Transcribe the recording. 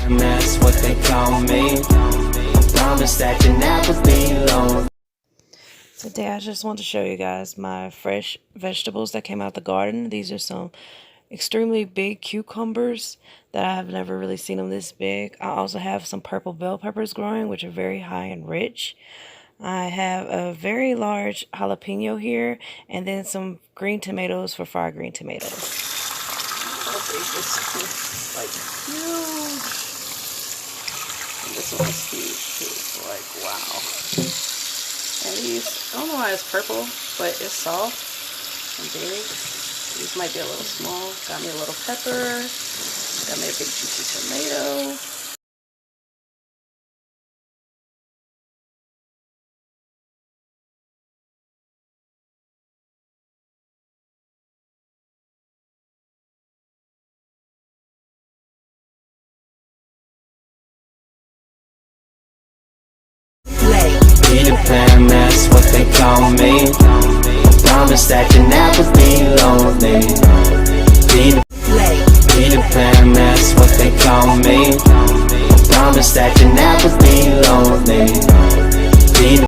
That's what they call me. Promise that you never be alone. Today I just want to show you guys my fresh vegetables that came out the garden. These are some extremely big cucumbers that I have never really seen them this big. I also have some purple bell peppers growing, which are very high and rich. I have a very large jalapeno here, and then some green tomatoes for fried green tomatoes. Like huge. And this one's huge too. So like wow. And these, I don't know why it's purple, but it's soft and big. These might be a little small. Got me a little pepper. Got me a big juicy tomato. Be the plan, that's what they call me. Promise that you never be lonely. Be the plan, that's what they call me. Promise that you never be lonely.